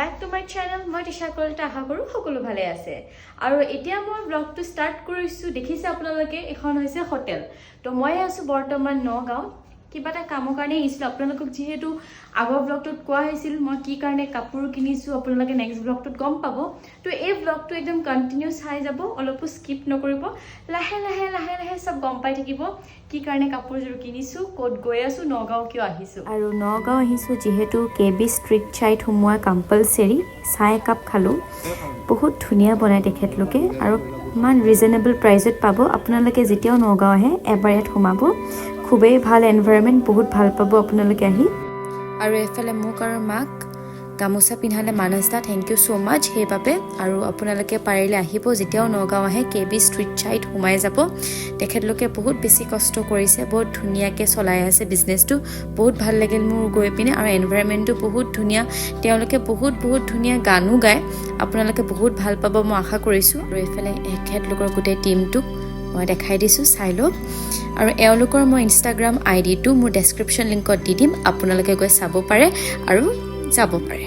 back to my channel. মই টিশা কলটা আশা কৰো সকলো ভালে আছে আৰু এতিয়া মই ব্লগটো ষ্টাৰ্ট কৰিছো দেখিছে আপোনালোকে এখন হৈছে হোটেল তো মই আছো বৰ্তমান নগাঁও কিবা এটা কামৰ কাৰণে আহিছিল আপোনালোকক যেহেতু আগৰ ব্লগটোত কোৱা হৈছিল মই কি কাৰণে কাপোৰ কিনিছো আপোনালোকে নেক্সট ব্লগটোত গম পাব তো এই ব্লগটো একদম কন্টিনিউ চাই যাব অলপ স্কিপ নকৰিব লাহে লাহে সব গম পাই থাকিব কি কাৰণে কাপোৰযোৰ কিনিছো কোড গৈ আছো নগাঁও কিয় আহিছো আৰু নগাঁও আহিছো যেহেতু কেবি ষ্ট্ৰীট চাইড হুমুৱা কম্পালসৰি চাই কাপ খালো বহুত ধুনিয়া বনাই তেখেতলোকে আৰু মান ৰিজনেবল প্ৰাইসত পাব আপোনালোকে যেতিয়াও নগাঁও আহে এবাৰ ইয়াত সোমাব খুবেই ভাল এনভায়ৰনমেন্ট বহুত ভাল পাব আপোনালোকে আহি আৰু এফালে মোক আৰু মাক গামোচা পিন্ধালে মানসদা থ্যাংক ইউ সো মাচ হেবাবে আৰু আপোনালোকে পাৰিলে আহিব যেতিয়াও নগাঁও আহে কেবি ষ্ট্ৰীট চাইড সোমাই যাব তেখেতলোকে বহুত বেছি কষ্ট কৰিছে বহুত ধুনিয়াকে চলাই আছে বিজনেছটো বহুত ভাল লাগিল মোৰ গৈ পিনে আৰু এনভায়ৰনমেন্টটো বহুত ধুনিয়া তেওঁলোকে বহুত ধুনিয়া গানো গায় আপোনালোকে বহুত ভাল পাব মই আশা কৰিছো আৰু এফালে তেখেতলোকৰ গোটেই টিমটো মই দেখাই দিছো চাই লওক আৰু এওঁলোকৰ মই ইনষ্টাগ্ৰাম আইডিটো মোৰ ডেসক্ৰিপচন লিংকত দি দিম আপোনালোকে গৈ চাব পাৰে আৰু যাব পাৰে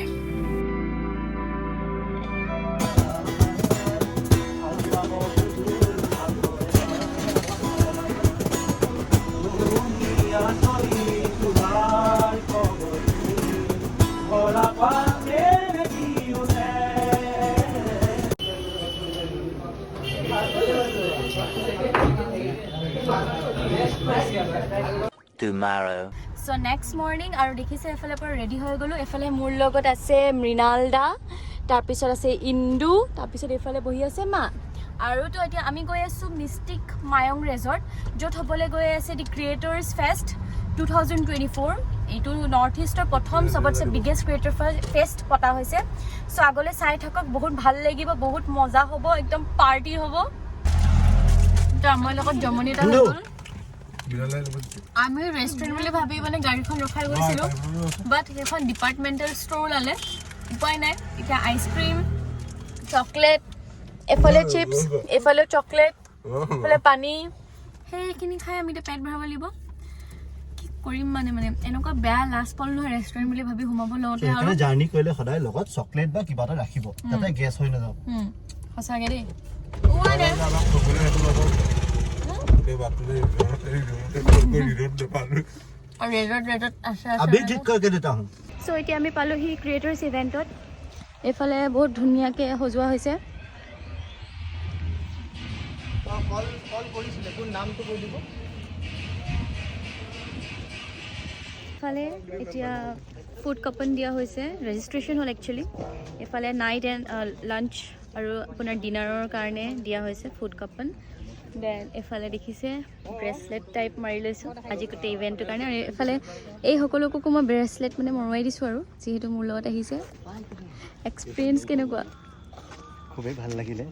tomorrow. So next morning আৰু দেখিছে এফালে পৰা ৰেডি হৈ গলো এফালে মোৰ লগত আছে মৃণালদা তাৰ পিছত আছে ইন্দু তাৰ পিছত এফালে বহি আছে মা আৰু তো এতিয়া আমি গৈ আছো মিষ্টিক মায়ং ৰিজৰ্ট য'ত হ'বলৈ গৈ আছে দি ক্ৰিয়েটৰ্ছ ফেষ্ট 2024 এইটো নৰ্থ ইষ্টৰ প্ৰথম সবতছে বিগেষ্ট ক্ৰিয়েটৰ ফেষ্ট পতা হৈছে সো আগলে চাই থাকক বহুত ভাল লাগিব বহুত মজা হ'ব একদম পাৰ্টি হ'ব তো আমাৰ লগত জমনিতা হৈ গ'ল আমি ৰেষ্টুৰেন্ট বুলি ভাবি মানে গাড়ীখন ৰখাই গৈছিলো বাট এখন ডিপাৰ্টমেন্টাল ষ্ট'ৰ ওলালে উপায় নাই এতিয়া আইচক্ৰীম চকলেট এফালে চিপছ এফালে চকলেট এফালে পানী সেইখিনি খাই আমি পেট ভৰাব লাগিব কি কৰিম মানে এনেকুৱা বেয়া লাষ্ট পল নহয় ৰেষ্টুৰেন্ট বুলি ভাবি সোমাব লওঁতে আৰু জাৰ্নি কৰিলে সদায় লগত চকলেট বা কিবা এটা ৰাখিব যাতে গেছ হৈ নাযাব সঁচাকে দেই সো এতিয়া আমি পালোহি ক্ৰিয়েটৰ্ছ ইভেণ্টত এইফালে বহুত ধুনীয়াকৈ সজোৱা হৈছে ইফালে এতিয়া ফুড কাপন দিয়া হৈছে ৰেজিষ্ট্ৰেশ্যন হ'ল একচুৱেলি এইফালে নাইট এণ্ড লাঞ্চ আৰু আপোনাৰ ডিনাৰৰ কাৰণে দিয়া হৈছে ফুড কাপন দেন এফালে দেখিছে ব্ৰেচলেট টাইপ মাৰি লৈছোঁ আজি গোটেই ইভেণ্টটোৰ কাৰণে আৰু এফালে এই সকলোকো মই ব্ৰেচলেট মানে মৰুৱাই দিছোঁ আৰু যিহেতু মোৰ লগত আহিছে এক্সপিৰিয়েঞ্চ কেনেকুৱা খুবেই ভাল লাগিলে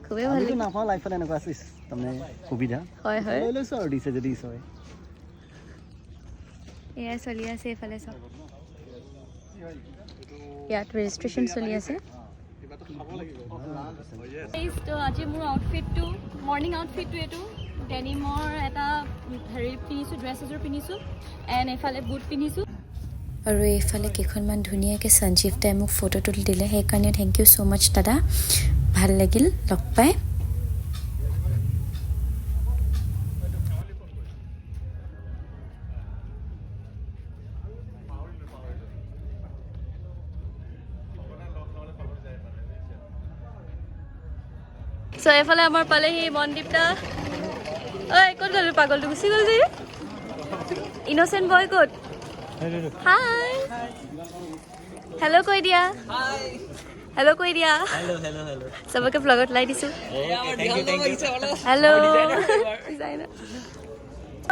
খুবেই ভাল লাগিলে নাপাওঁ লাইফত এনেকুৱা আছে তাৰমানে সুবিধা হয় লৈ লৈছোঁ আৰু দিছে যদি হয় এয়া চলি আছে এইফালে চব ইয়াত ৰেজিষ্ট্ৰেশ্যন চলি আছে আজি মোৰ আউটফিটটো মৰ্ণিং আউটফিটটো এইটো ডেনিমৰ এটা হেৰি পিন্ধিছোঁ ড্ৰেছ এযোৰ পিন্ধিছোঁ এণ্ড এইফালে বুট পিন্ধিছোঁ আৰু এইফালে কেইখনমান ধুনীয়াকৈ সঞ্জীৱ দাই মোক ফটো তুলি দিলে সেইকাৰণে থেংক ইউ ছ' মাছ দাদা ভাল লাগিল লগ পাই সো এফালে আমাৰ পালেহি মনদীপদা ঐ ক'ত গ'ল পাগলটো গুচি গ'ল যে ইনচেণ্ট বয় ক'ত হাই হেল্ল' কৈ দিয়া হেল্ল' কৈ দিয়া চবকে ব্লগত লাই দিছোঁ হেল্ল'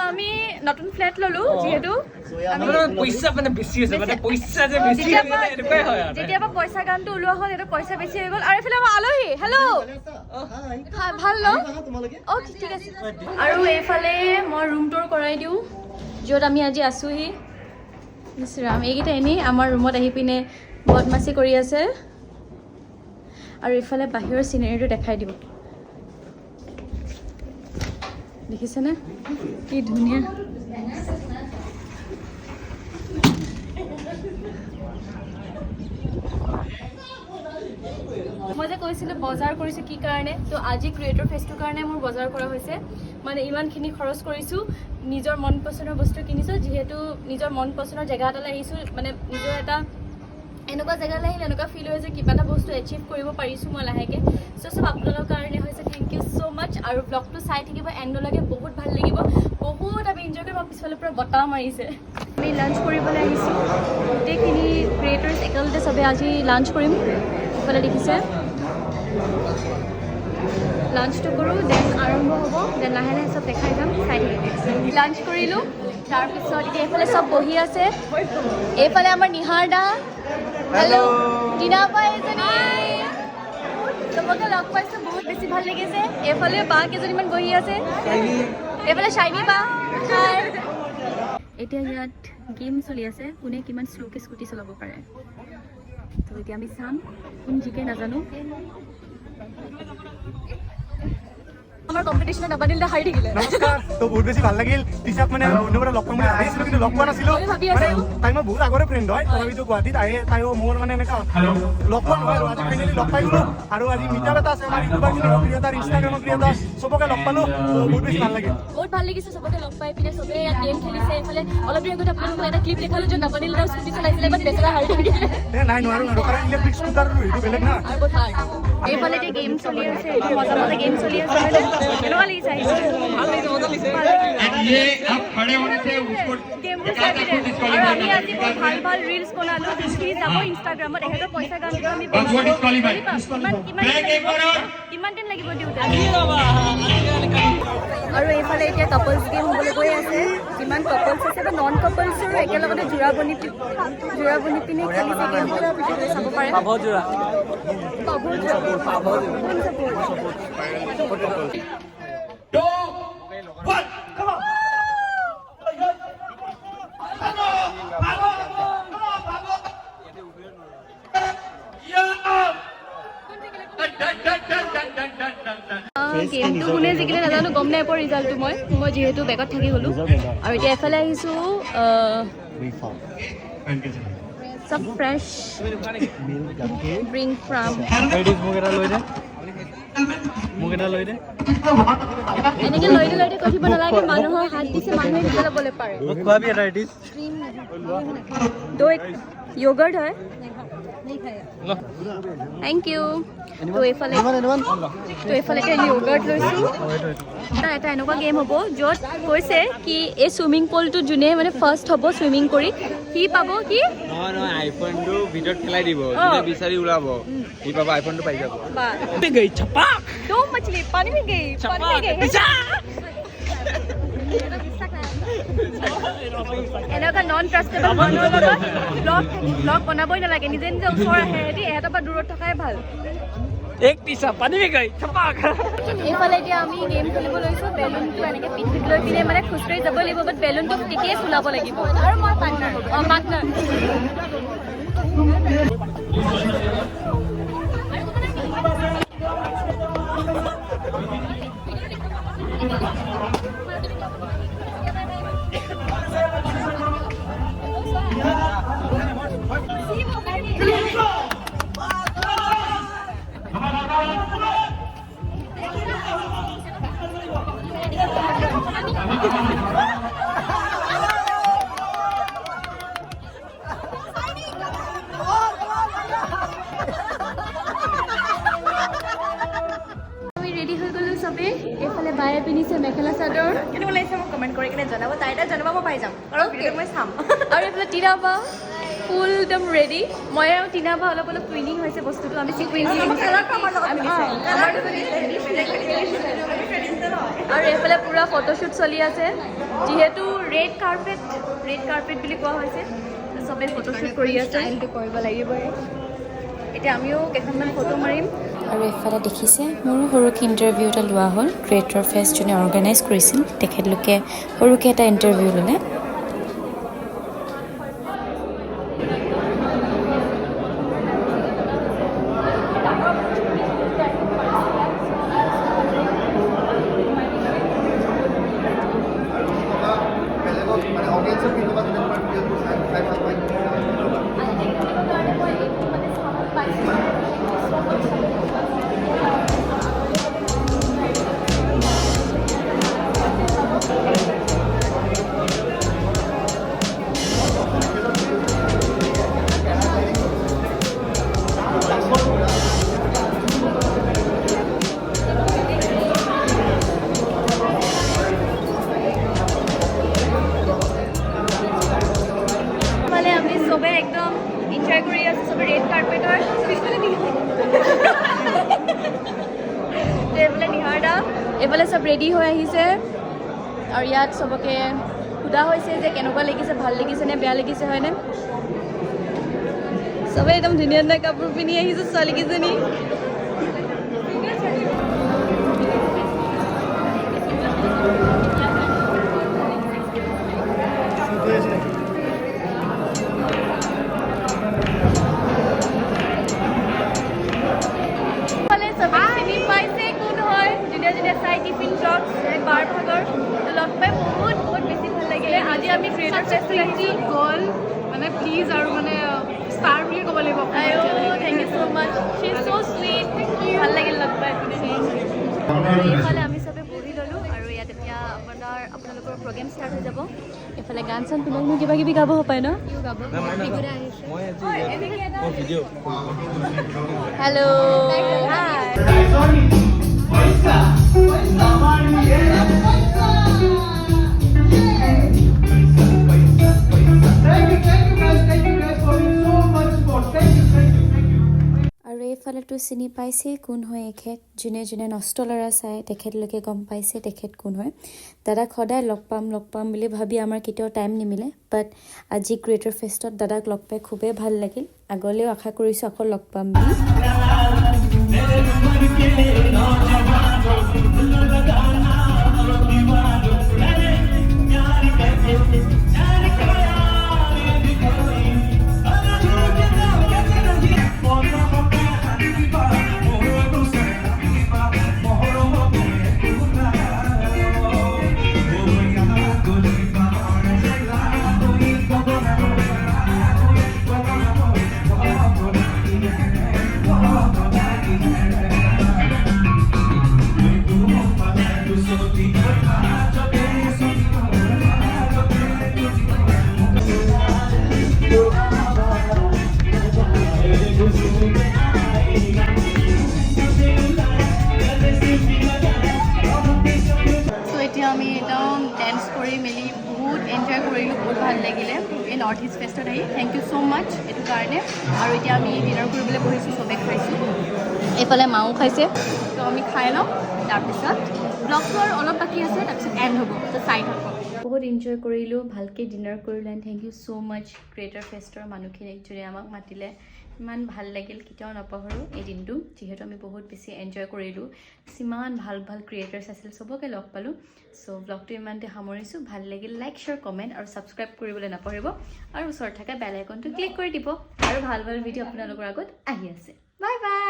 আমি নতুন ফ্লেট ললো যিহেতু যেতিয়াবা পইচা গানটো ওলোৱা হ'ল এটা পইচা বেছি হৈ গ'ল আৰু এইফালে আমাৰ আলহী হেল্ল' ভাল ন অঁ ঠিক আছে আৰু এইফালে মই ৰুম টুৰ কৰাই দিওঁ য'ত আমি আজি আছোঁহি ৰাম এইকেইটা এনেই আমাৰ ৰুমত আহি পিনে বদমাচি কৰি আছে আৰু এইফালে বাহিৰৰ চিনেৰীটো দেখাই দিওঁ দেখিছেনে কি ধুনীয়া মই যে কৈছিলোঁ বজাৰ কৰিছোঁ কি কাৰণে, তো আজি ক্ৰিয়েটৰ ফেষ্টটোৰ কাৰণে মোৰ বজাৰ কৰা হৈছে। মানে ইমানখিনি খৰচ কৰিছোঁ, নিজৰ মন পচন্দৰ বস্তু কিনিছোঁ, যিহেতু নিজৰ মন পচন্দৰ জেগা এটালৈ আহিছোঁ, মানে নিজৰ এটা এনেকুৱা জেগালৈ আহিলে এনেকুৱা ফিল হয় যে কিবা এটা বস্তু এচিভ কৰিব পাৰিছোঁ মই লাহেকৈ। চ' চব আপোনালোকৰ কাৰণে হৈছে, থেংক ইউ ছ' মাছ। আৰু ব্লগটো চাই থাকিব এণ্ডলৈকে, বহুত ভাল লাগিব, বহুত আমি এনজয় কৰিম। পিছফালৰ পৰা বতাহ মাৰিছে। আমি লাঞ্চ কৰিবলৈ আহিছোঁ, গোটেইখিনি ক্ৰিয়েটৰ্ছ একেলগতে চবে আজি লাঞ্চ কৰিম। ইফালে দেখিছে, লাঞ্চটো কৰোঁ, দেন আৰম্ভ হ'ব, দেন লাহে লাহে চব দেখাই যাম, চাই থাকিম। লাঞ্চ কৰিলোঁ, তাৰপিছত এতিয়া এইফালে চব বহি আছে। এইফালে আমাৰ নিহাৰ দা, হেল্ল', টিনা বা এজনী, চবকে লগ পাইছোঁ, বহুত বেছি ভাল লাগিছে। এইফালে বা কেইজনীমান বহি আছে, এইফালে শাইনী বা। এতিয়া ইয়াত গেম চলি আছে, কোনে কিমান শ্ল'কে স্কুটি চলাব পাৰে। তো এতিয়া আমি চাম, কোন জিকে নাজানো। আমাৰ কম্পিটিশ্যনত নাবানিল দা হাৰি থাকিলে। নমস্কাৰ, তো বহুত বেছি ভাল লাগিল। টিচাক মানে অন্যবাৰে লগ পাম বুলি ভাবিছিলোঁ, কিন্তু লগ পোৱা নাছিলোঁ। মানে তাই মই বহুত আগৰে ফ্ৰেণ্ড হয়, তথাপিতো গুৱাহাটীত আহে, তাইও মোৰ মানে এনেকুৱা লগ পোৱা নহয় আৰু আজি ফাইনেলি লগ পাই গ'লোঁ। আৰু আজি মিটআপ এটা আছে আমাৰ ইউটিউবাৰখিনি ক্ৰিয়েটাৰ, ইনষ্টাগ্ৰামৰ ক্ৰিয়েটাৰ, চবকে লগ পালোঁ, বহুত বেছি ভাল লাগিল। বহুত ভাল লাগিছে চবকে লগ পাই পিনে, চবে ইয়াত গেম খেলিছে। এইফালে অলপ দিন আগতে আপোনালোকক এটা ক্লিপ দেখালোঁ, য'ত নাবানিল দাও স্কুটি চলাইছিলে, বাট বেচেৰা হাৰি থাকিলে। নাই নোৱাৰোঁ, কাৰণ ইলেক্ট্ৰিক স্কুটাৰ সেইটো বেলেগ না। আৰু বহুত ভাল। এইফালে এতিয়া গেম চলি আছে, মজা মজা গেম চলি আছে। কেনেকুৱা লাগিছে আহিছে? ये आप खड़े होने से उसको গেমবোৰ চাই পিনে। আৰু আমি আজি বহুত ভাল ভাল ৰিলছ বনালোঁ, যোনখিনি যাব ইনষ্টাগ্ৰামত। এহেঁতৰ পইচা গান আমি বনালোঁ। কিমান দিন লাগিব দিওঁতে? আৰু এইফালে এতিয়া কাপলছ গেম হ'বলৈ গৈ আছে। যিমান কাপলছ আছে বা নন কাপলছৰো একেলগতে জোৰা বনি পিনে খেলিছে গেমবোৰ, চাব পাৰে। গেমটো কোনে জিকিলে নাজানো, গম নাই পোৱা ৰিজাল্টটো। মই যিহেতু বেগত থাকি গ'লোঁ। আৰু এতিয়া এফালে আহিছোঁ, চব ফ্ৰেছ ড্ৰিংক ফ্ৰম। এনেকৈ লৈ কৈ দিব নালাগে, মানুহৰ হাত দিছে, মানুহে নিজে ল'বলৈ পাৰে। দৈ য়োগাৰ্ট হয়। Thank you. তো এইফালে এতিয়া য়োগাৰ্ট লৈছোঁ। এটা এনেকুৱা গেম হ'ব য'ত কৈছে কি এই চুইমিং পুলটোত যোনে মানে ফাৰ্ষ্ট হ'ব চুইমিং কৰি, সি পাব কি নহয় আইফোনটো ভিতৰত খেলাই দিব, বিচাৰি ওলাব, সি পাব আইফোনটো পাই যাব। दो मछली पानी में गई। এনেকুৱা নন ট্ৰাষ্টেবল মানুহৰ লগত ব্লগ বনাবই নালাগে, নিজে নিজে ওচৰ আহে, সিহঁতি এহেঁতৰ পৰা দূৰত থকাই ভাল। এইফালে এতিয়া আমি গেম খেলিব লৈছোঁ। বেলুনটো এনেকৈ পিঠিত লৈ পিনে মানে খোজকাঢ়ি যাব লাগিব, বাট বেলুনটো তেতিয়াই ফুলাব লাগিব। আৰু মই পাৰ্টনাৰ, পাৰ্টনাৰ। এইফালে বায়ে পিন্ধিছে মেখেলা চাদৰ। কেনেকুৱা লাগিছে মোক কমেণ্ট কৰি কিনে জনাব, তাই জনাব মই পাই যাম, কাৰণ ভিডিঅ' মই চাম। আৰু এইফালে টিনা বা ফুল একদম ৰেডি। মই আৰু টিনা বা অলপ টুইনিং হৈছে বস্তুটো। আমি আৰু এইফালে পূৰা ফটোশ্বুট চলি আছে, যিহেতু ৰেড কাৰ্পেট বুলি কোৱা হৈছে, চবেই ফটোশ্বুট কৰি আছে। ষ্টাইলটো কৰিব লাগিবই। এতিয়া আমিও কেইখনমান ফটো মাৰিম। আৰু এইফালে দেখিছে মোৰো সৰুকৈ ইণ্টাৰভিউ এটা লোৱা হ'ল। ক্ৰিয়েটৰ ফেষ্ট যোনে অৰ্গেনাইজ কৰিছিল তেখেতলোকে সৰুকৈ এটা ইণ্টাৰভিউ ল'লে। মানে আমি চবে একদম এনজয় কৰি আছোঁ চবে ৰেড কাৰ্পেটৰ এইফালে নিহাৰ দা এইফালে চব ৰেডি হৈ আহিছে আৰু ইয়াত চবকে সোধা হৈছে যে কেনেকুৱা লাগিছে ভাল লাগিছে নে বেয়া লাগিছে হয়নে চবে একদম ধুনীয়া ধুনীয়া কাপোৰ পিন্ধি আহিছে ছোৱালীকেইজনী চিনি পাইছে কোন হয় ধুনীয়া ধুনীয়া চাই টিফিন ব্লগ বাৰ ভাগৰ লগ পাই বহুত বহুত বেছি ভাল লাগিলে আজি আমি ক্ৰিয়েটৰ ফেষ্ট আহিছোঁ গ'ল মানে প্লিজ আৰু মানে ষ্টাৰ বুলি ক'ব লাগিব thank you so' much she is so' sweet ভাল লাগিল লগ পাই এইফালে আমি চবে বহি ল'লোঁ আৰু ইয়াত এতিয়া আপোনালোকৰ প্ৰগ্ৰেম ষ্টাৰ্ট হৈ যাব এইফালে গান চান কোনোবা কিবা কিবি গাব পায় ন হেল্ল' আৰু এইফালেতো চিনি পাইছেই কোন হয় এখেত যোনে যোনে নষ্ট ল'ৰা চাই তেখেতলোকে গম পাইছে তেখেত কোন হয় দাদাক সদায় লগ পাম বুলি ভাবি আমাৰ কেতিয়াও টাইম নিমিলে বাট আজি ক্ৰিয়েটৰ ফেষ্টত দাদাক লগ পাই খুবেই ভাল লাগিল আগলৈও আশা কৰিছোঁ আকৌ লগ পাম বুলি আমি একদম ডেন্স কৰি মেলি বহুত এনজয় কৰিলোঁ বহুত ভাল লাগিলে এই নৰ্থ ইষ্ট ফেষ্টত আহি থেংক ইউ ছ' মাছ এইটো কাৰণে আৰু এতিয়া আমি ডিনাৰ কৰিবলৈ বহিছোঁ চবে খাইছোঁ এইফালে মাও খাইছে ত' আমি খাই ল'ম তাৰপিছত ব্লগটো আৰু অলপ বাকী আছে তাৰপিছত এণ্ড হ'ব ত' চাই থাকক বহুত এনজয় কৰিলোঁ ভালকৈ ডিনাৰ কৰিলোঁ and thank you so' much creator ফেষ্টৰ মানুহখিনিক যোনে আমাক মাতিলে ইমান ভাল লাগিল কেতিয়াও নাপাহৰোঁ এই দিনটো যিহেতু আমি বহুত বেছি এনজয় কৰিলোঁ ইমান ভাল ভাল ক্ৰিয়েটাৰ্ছ আছিল চবকে লগ পালোঁ চ' ব্লগটো ইমানতে সামৰিছোঁ ভাল লাগিল লাইক শ্বেয়াৰ কমেণ্ট আৰু ছাবস্ক্ৰাইব কৰিবলৈ নাপাহৰিব আৰু ওচৰত থকা বেল আইকনটো ক্লিক কৰি দিব আৰু ভাল ভাল ভিডিঅ' আপোনালোকৰ আগত আহি আছে বাই বাই